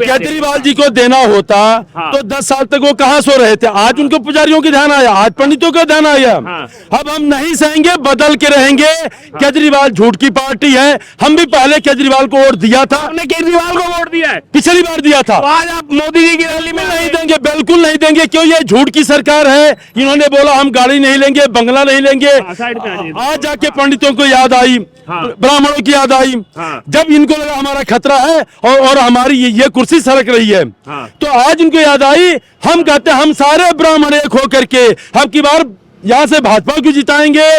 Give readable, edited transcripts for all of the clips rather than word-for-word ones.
केजरीवाल जी को देना होता हाँ। तो 10 साल तक वो कहाँ सो रहे थे। आज उनको पुजारियों की ध्यान आया, आज पंडितों का ध्यान आया। हाँ। अब हम नहीं सहेंगे, बदल के रहेंगे। केजरीवाल झूठ की पार्टी है। हम भी पहले केजरीवाल को वोट दिया था, आपने केजरीवाल को वोट दिया है, पिछली बार दिया था। तो आज आप मोदी जी की रैली में नहीं देंगे, बिल्कुल नहीं देंगे। क्यों? ये झूठ की सरकार है। इन्होंने बोला हम गाड़ी नहीं लेंगे, बंगला नहीं लेंगे। साइड पे आ जाइए। आज जाके पंडितों को याद आई, हाँ। ब्राह्मणों की याद आई। हाँ। जब इनको लगा हमारा खतरा है और हमारी ये कुर्सी सरक रही है, हाँ। तो आज इनको याद आई। हम कहते हैं हम सारे ब्राह्मण एक होकर के अब की बार यहाँ से भाजपा को जिताएंगे,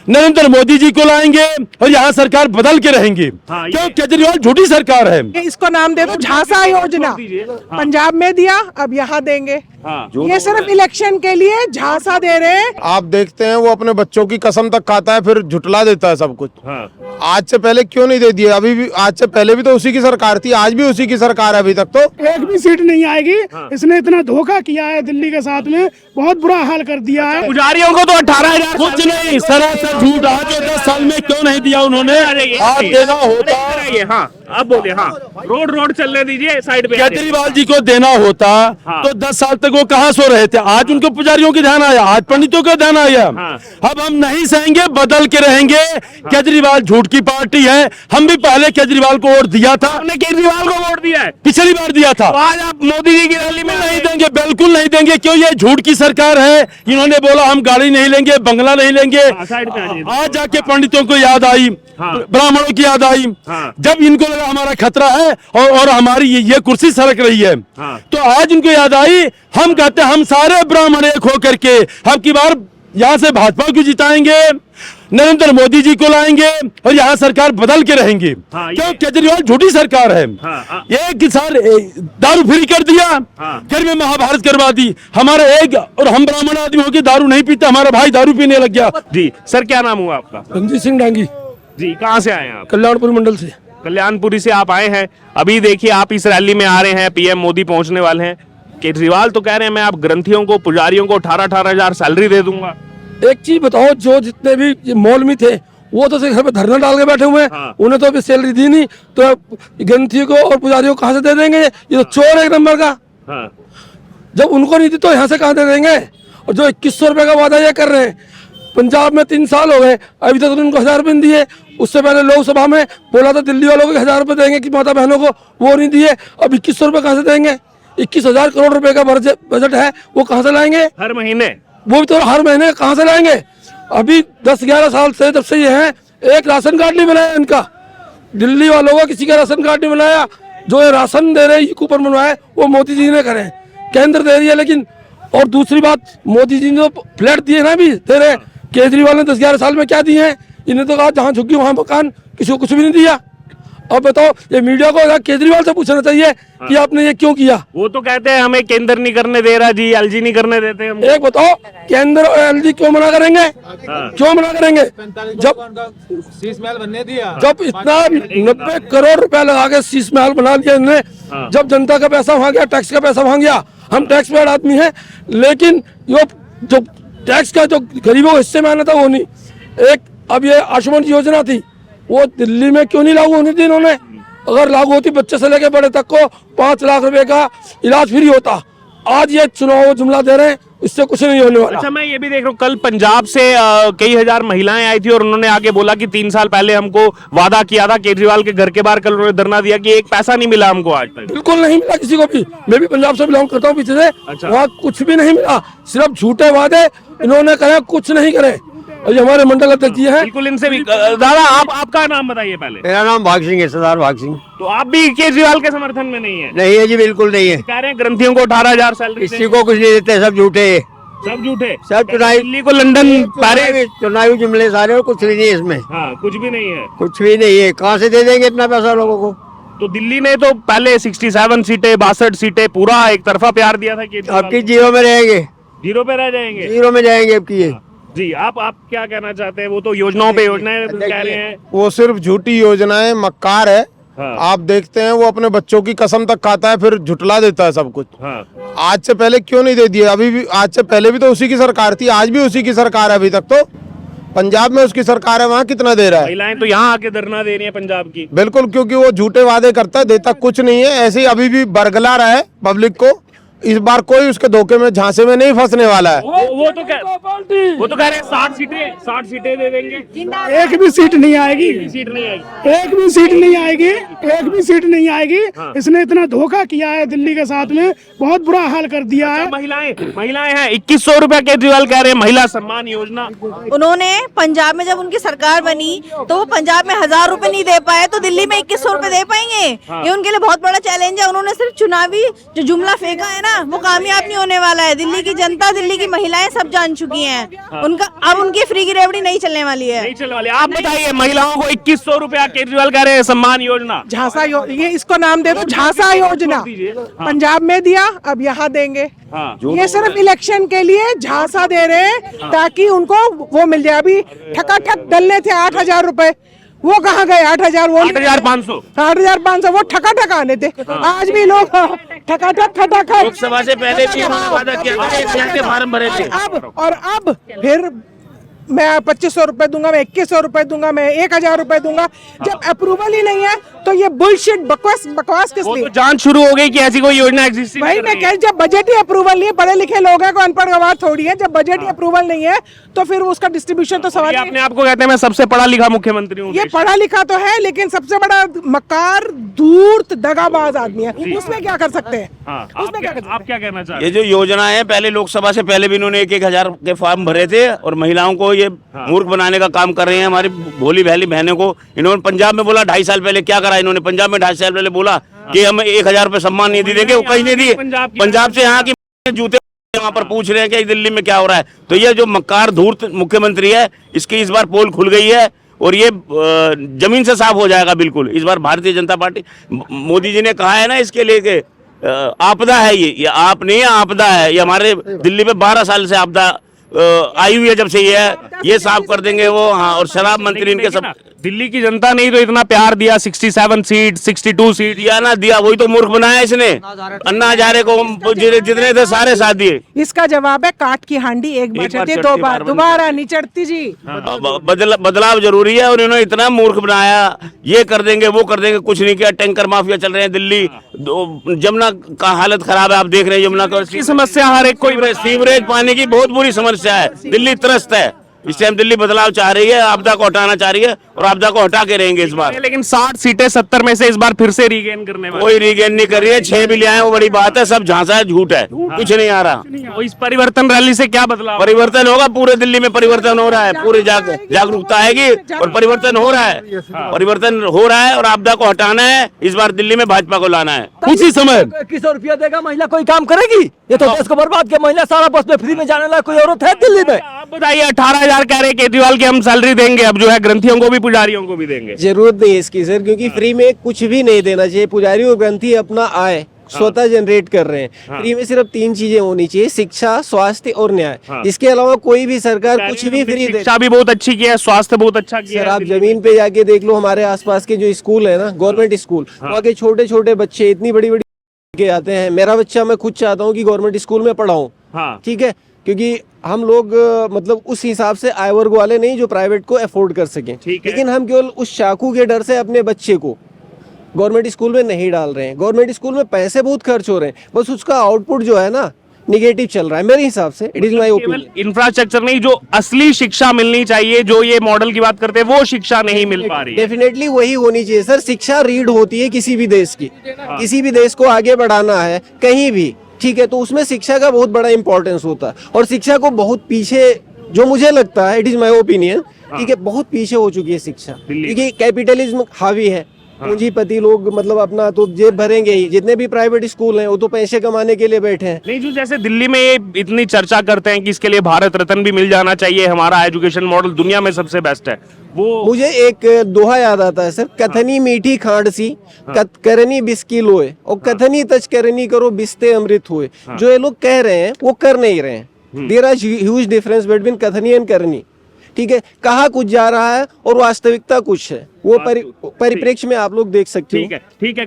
नरेंद्र मोदी जी को लाएंगे और यहाँ सरकार बदल के रहेंगे। हाँ, ये- क्यों? केजरीवाल झूठी सरकार है। इसको नाम दे दो झांसा योजना। छोड़ दीजिए। हाँ। पंजाब में दिया, अब यहाँ देंगे। हाँ। ये सिर्फ इलेक्शन के लिए झांसा दे रहे हैं। आप देखते हैं वो अपने बच्चों की कसम तक खाता है, फिर झुटला देता है सब कुछ। हाँ। आज से पहले क्यों नहीं दे दिए? अभी भी, आज से पहले भी तो उसी की सरकार थी, आज भी उसी की सरकार है अभी तक तो। एक भी सीट नहीं आएगी। इसने इतना धोखा किया है दिल्ली के साथ में, बहुत बुरा हाल कर दिया है। पुजारियों को तो 18,000 कुछ नहीं, सरासर झूठ। आज 10 साल में क्यों नहीं दिया उन्होंने? आज देना होता। हाँ, अब बोलिए। हाँ, रोड चलने दीजिए, साइड पे आ जाइए। केजरीवाल जी को देना होता हाँ। तो 10 साल तक वो कहाँ सो रहे थे। आज उनको पुजारियों की ध्यान आया, आज पंडितों का ध्यान आया। हाँ। अब हम नहीं सहेंगे, बदल के रहेंगे। केजरीवाल झूठ की पार्टी है। हम भी पहले केजरीवाल को वोट दिया था, आपने केजरीवाल को वोट दिया है, पिछली बार दिया था। तो आज आप मोदी जी की रैली में नहीं देंगे, बिल्कुल नहीं देंगे। क्यों? ये झूठ की सरकार है। इन्होंने बोला हम गाड़ी नहीं लेंगे, बंगला नहीं लेंगे। साइड पे आ जाइए। आज जाके पंडितों को याद आई, हाँ। ब्राह्मणों की याद आई। हाँ। जब इनको लगा हमारा खतरा है और हमारी ये कुर्सी सरक रही है, हाँ। तो आज इनको याद आई। हम कहते हैं हम सारे ब्राह्मण एक होकर के अब की बार यहाँ से भाजपा को जिताएंगे, नरेंद्र मोदी जी को लाएंगे और यहाँ सरकार बदल के रहेंगे। हाँ, क्यों? ये- केजरीवाल झूठी सरकार है। हाँ। एक किसान दारू फ्री कर दिया, हाँ। घर में महाभारत करवा दी। हमारे एक और हम ब्राह्मण आदमी होकर दारू नहीं पीते, हमारा भाई दारू पीने लग गया। जी सर, क्या नाम हुआ आपका? रणजीत सिंह डांगी, जी, कहाँ से आए हैं आप? कल्याणपुर मंडल से। कल्याणपुरी से आप आए हैं। अभी देखिए, आप इस रैली में आ रहे हैं, पीएम मोदी पहुंचने वाले हैं। केजरीवाल तो कह रहे हैं मैं आप ग्रंथियों को, पुजारियों को 18,000 सैलरी दे दूंगा। एक चीज बताओ, जो जितने भी मॉल में थे वो तो सिर्फ घर पे धरना डाल के बैठे हुए हैं। हाँ। उन्हें तो अभी सैलरी दी नहीं, तो ग्रंथियों को और पुजारियों को कहाँ से दे देंगे? ये तो चोर है एक नंबर का। हाँ। जब उनको नहीं दी तो यहाँ से कहाँ दे देंगे? और जो 2100 रुपए का वादा ये कर रहे हैं, पंजाब में 3 साल हो गए, अभी तक उनको 1000 रुपये नहीं दिए। उससे पहले लोकसभा में बोला था दिल्ली वालों को 1000 रुपये देंगे कि माता बहनों को, वो नहीं दिए। अब 2100 रुपये कहाँ से देंगे? 21,000 करोड़ रुपए का बजट है, वो कहाँ से लाएंगे? हर महीने वो भी तो हर महीने कहाँ से लाएंगे? अभी 10-11 साल से जब से ये है, एक राशन कार्ड नहीं बनाया इनका। दिल्ली वालों का किसी का राशन कार्ड नहीं बनाया। जो ये राशन दे रहे हैं, कूपन बनवाए, वो मोदी जी ने करे, केंद्र दे रही है। लेकिन और दूसरी बात, मोदी जी ने तो फ्लैट दिए ना, भी दे रहे। केजरीवाल ने 10-11 साल में क्या दिए हैं? इन्हें तो कहा जहाँ झुग्गी वहाँ मकान, किसी को कुछ भी नहीं दिया। अब बताओ, ये मीडिया को केजरीवाल से पूछना चाहिए कि आपने ये क्यों किया। वो तो कहते हैं हमें केंद्र नहीं करने दे रहा जी, एलजी नहीं करने देते हम। एक बताओ, केंद्र और एलजी क्यों मना करेंगे? क्यों मना करेंगे? जब इतना 90 करोड़ रुपया लगा के शीश महल बना दिया इन्होंने, जब जनता का पैसा वहां गया, टैक्स का पैसा वहां गया। हम टैक्स पेड आदमी हैं, लेकिन ये जो टैक्स का जो गरीबों को हिस्से में आना था वो नहीं। एक अब ये आयुष्मान योजना थी, वो दिल्ली में क्यों नहीं लागू होनी थी इन्होंने? अगर लागू होती, बच्चे से लेकर बड़े तक को 5 लाख रुपए का इलाज फ्री होता। आज ये चुनाव जुमला दे रहे हैं, इससे कुछ नहीं होने वाला। अच्छा, मैं ये भी देख रहा हूँ, कल पंजाब से कई हजार महिलाएं आई थी और उन्होंने आगे बोला कि 3 साल पहले हमको वादा किया था केजरीवाल के घर के बाहर। कल उन्होंने धरना दिया कि एक पैसा नहीं मिला हमको आज तक। बिल्कुल नहीं मिला किसी को भी। मैं भी पंजाब से बिलोंग करता हूँ पीछे से। अच्छा। वहाँ कुछ भी नहीं मिला, सिर्फ झूठे वादे इन्होंने करे, कुछ नहीं करे। और ये हमारे मंडल अध्यक्ष जी हैं। बिल्कुल, इनसे भी दादा, आपका नाम बताइए पहले। मेरा नाम भाग सिंह है, सरदार भाग सिंह। तो आप भी केजरीवाल के समर्थन में नहीं है? नहीं है जी, बिल्कुल नहीं है। कह रहे हैं ग्रंथियों को 18,000 सैलरी किसी को कुछ नहीं देते, सब झूठे हैं। सब झूठे, सब चुनावी, दिल्ली को लंदन पेरिस। चुनावी जुमले सारे, और कुछ भी नहीं है इसमें। हाँ, कुछ भी नहीं है। कुछ भी नहीं है, कहाँ से दे देंगे इतना पैसा लोगों को? तो दिल्ली ने तो पहले 67 सीटें, 62 सीटें, पूरा एक तरफा प्यार दिया था केजरीवाल। अब की जीरो में रहेंगे, जीरो पे रह जाएंगे। जीरो में जाएंगे अब की ये। जी, आप क्या कहना चाहते हैं? वो तो योजनाओं पे योजनाएं कह रहे हैं। वो सिर्फ झूठी योजनाएं, मक्कार है। हाँ। आप देखते हैं वो अपने बच्चों की कसम तक खाता है, फिर झुटला देता है सब कुछ। हाँ। आज से पहले क्यों नहीं दे दिए? अभी भी, आज से पहले भी तो उसी की सरकार थी, आज भी उसी की सरकार है अभी तक तो। पंजाब में उसकी सरकार है, वहाँ कितना दे रहा है? महिलाएं तो यहाँ आके धरना दे रही है पंजाब की। बिल्कुल, क्योंकि वो झूठे वादे करता है, देता कुछ नहीं है। ऐसे ही अभी भी बरगला रहा है पब्लिक को। इस बार कोई उसके धोखे में, झांसे में नहीं फंसने वाला है। वो तो कह रहे हैं 60 सीटें दे देंगे। एक भी सीट नहीं आएगी, सीट नहीं आएगी, एक भी सीट नहीं आएगी, एक भी सीट नहीं आएगी। इसने इतना धोखा किया है दिल्ली के साथ में, बहुत बुरा हाल कर दिया है। महिलाएं हैं 2100 रुपया केजरीवाल कह रहे हैं महिला सम्मान योजना। उन्होंने पंजाब में जब उनकी सरकार बनी तो वो पंजाब में 1000 रुपए नहीं दे पाए, तो दिल्ली में 2100 रुपए दे पाएंगे? ये उनके लिए बहुत बड़ा चैलेंज है। उन्होंने सिर्फ चुनावी जो जुमला फेंका है ना, वो कामयाब नहीं होने वाला है। दिल्ली की जनता, दिल्ली की महिलाएं सब जान चुकी हैं। उनका अब उनकी फ्री की रेवड़ी नहीं चलने वाली है। नहीं चलने वाली। आप बताइए, महिलाओं को 2100 रुपया केजरीवाल कह रहे हैं सम्मान योजना। झांसा ये इसको नाम दे दो झांसा योजना। पंजाब में दिया, अब यहाँ देंगे। ये सिर्फ इलेक्शन के लिए झांसा दे रहे हैं ताकि उनको वो मिल जाए। अभी ठकाठक डलने थे 8000 रुपए, वो कहाँ गए? 8000 वो 8500 8500 वो ठकाठक आने थे। आज भी लोग ठकाठक खटाखट लोकसभा से पहले भी उन्होंने वादा किया था, 1 लाख के फार्म भरे थे। अब फिर मैं 2500 रुपए दूंगा, मैं 2100 रुपए दूंगा, मैं 1000 रुपए दूंगा। जब अप्रूवल ही नहीं है तो ये बुलशिट बकवास किस लिए? तो जांच शुरू हो गई कि ऐसी कोई योजना एग्जिस्ट भाई मैं कह, जब बजट ही अप्रूवल नहीं है, पढ़े लिखे लोग हैं, कोई अनपढ़ गवार थोड़ी है। जब बजट ही अप्रूवल नहीं है तो फिर उसका डिस्ट्रीब्यूशन तो सवाल। अपने आप को कहते हैं मैं सबसे पढ़ा लिखा मुख्यमंत्री हूँ। ये पढ़ा लिखा तो है, लेकिन सबसे बड़ा मकार, धूर्त, दगाबाज आदमी है। उसमें क्या कर सकते हैं? उसमें क्या कर सकते हैं? आप क्या कहना चाहते ये जो योजना है, पहले लोकसभा से पहले भी इन्होंने 1-1000 के फॉर्म भरे थे और महिलाओं को ये मूर्ख बनाने का काम कर रहे हैं। हमारी भोली भाली बहनों को इन्होंने पंजाब में बोला 2.5 साल पहले क्या करा इन्होंने? पंजाब में 2.5 साल पहले बोला कि हम 1000 रुपए सम्मान नहीं देंगे, वो कहीं नहीं दिए। पंजाब से यहाँ की जूते वहां पर पूछ रहे हैं कि दिल्ली में क्या हो रहा है। तो ये जो मक्कार धूर्त मुख्यमंत्री है, इसकी इस बार पोल खुल गई है और ये जमीन से साफ हो जाएगा बिल्कुल। इस बार भारतीय जनता पार्टी, मोदी जी ने कहा है ना इसके लिए कि आपदा है, ये आप नहीं है, आपदा है। ये हमारे दिल्ली में 12 साल से आपदा आई हुई है। जब से ये साफ कर देंगे वो। हाँ, और शराब मंत्री इनके सब। दिल्ली की जनता ने तो इतना प्यार दिया, 67 सीट, 62 सीट दिया ना दिया, वही तो मूर्ख बनाया इसने। अन्ना हजारे को जितने थे सारे साथ दिए। इसका जवाब है काट की हांडी एक बार चढ़ती है, 2 बार दोबारा नहीं चढ़ती जी। बदलाव जरूरी है और इन्होंने इतना मूर्ख बनाया, ये कर देंगे वो कर देंगे, कुछ नहीं किया। टैंकर माफिया चल रहे हैं दिल्ली। यमुना का हालत खराब है, आप देख रहे हैं यमुना की समस्या। हर एक कोई सीवरेज पानी की बहुत बुरी समस्या है। दिल्ली त्रस्त है। इस टाइम दिल्ली बदलाव चाह रही है, आपदा को हटाना चाह रही है और आपदा को हटा के रहेंगे इस बार। लेकिन 60 सीटें 70 में से इस बार फिर से रीगेन करने वाले। कोई रीगेन नहीं कर रही है। 6 भी ले आए वो बड़ी बात है, सब झांसा है, झूठ है, कुछ नहीं आ रहा। तो इस परिवर्तन रैली से क्या बदलाव? परिवर्तन होगा, पूरे दिल्ली में परिवर्तन हो रहा है। पूरी जागरूकता आएगी और परिवर्तन हो रहा है। परिवर्तन हो रहा है और आपदा को हटाना है। इस बार दिल्ली में भाजपा को लाना है। उसी समय 2100 रुपया देगा महिला, कोई काम करेगी? ये तो देश को बर्बाद किया। महिला सारा बस में फ्री में जाने वाला कोई औरत है दिल्ली में? आप बताइए, 18,000 कह रहे केजरीवाल की हम सैलरी देंगे, अब जो है ग्रंथियों को भी, पुजारियों को भी देंगे। जरूरत नहीं है इसकी सर, क्योंकि फ्री में कुछ भी नहीं देना चाहिए। पुजारी और ग्रंथी अपना आय स्वतः जनरेट कर रहे हैं। फ्री में सिर्फ 3 चीजें होनी चाहिए, शिक्षा, स्वास्थ्य और न्याय। इसके अलावा कोई भी सरकार कुछ भी फ्री दे। शिक्षा भी बहुत अच्छी किया है, स्वास्थ्य बहुत अच्छा किया सर है। आप जमीन पे जाके देख लो, हमारे आसपास के जो स्कूल है ना, गवर्नमेंट स्कूल, वहाँ के छोटे छोटे बच्चे इतनी बड़ी बड़ी के आते हैं। मेरा बच्चा, मैं खुद चाहता हूँ कि गवर्नमेंट स्कूल में पढ़ाऊँ, ठीक है, क्योंकि हम लोग मतलब उस हिसाब से आय वर्ग वाले नहीं जो प्राइवेट को अफोर्ड कर सकें। लेकिन हम केवल उस चाकू के डर से अपने बच्चे को गवर्नमेंट स्कूल में नहीं डाल रहे हैं। गवर्नमेंट स्कूल में पैसे बहुत खर्च हो रहे हैं, बस उसका आउटपुट जो है ना निगेटिव चल रहा है मेरे हिसाब से। It is my opinion. Infrastructure नहीं, जो असली शिक्षा मिलनी चाहिए, जो ये मॉडल की बात करते हैं, वो शिक्षा नहीं मिल पा रही है। डेफिनेटली वही होनी चाहिए सर। शिक्षा रीढ़ होती है किसी भी देश की। किसी भी देश को आगे बढ़ाना है कहीं भी, ठीक है, तो उसमें शिक्षा का बहुत बड़ा इंपॉर्टेंस होता है। और शिक्षा को बहुत पीछे, जो मुझे लगता है, इट इज माय ओपिनियन, ठीक है, बहुत पीछे हो चुकी है शिक्षा। क्योंकि कैपिटलिज्म हावी है। पूंजीपति लोग मतलब अपना तो जेब भरेंगे ही। जितने भी प्राइवेट स्कूल हैं वो तो पैसे कमाने के लिए बैठे हैं। नहीं, जो जैसे दिल्ली में ये इतनी चर्चा करते हैं कि इसके लिए भारत रत्न भी मिल जाना चाहिए, हमारा एजुकेशन मॉडल दुनिया में सबसे बेस्ट है, वो मुझे एक दोहा याद आता है सर, कथनी मीठी खांड सी करनी बिस्की लोए और कथनी तच करनी करो बिस्ते अमृत हुए। जो ये लोग कह रहे हैं वो कर नहीं रहे हैं। There are huge difference between कथनी एंड करनी, ठीक है। कहा कुछ जा रहा है और वास्तविकता कुछ है, वो परिप्रेक्ष्य में आप लोग देख सकते हो। ठीक है।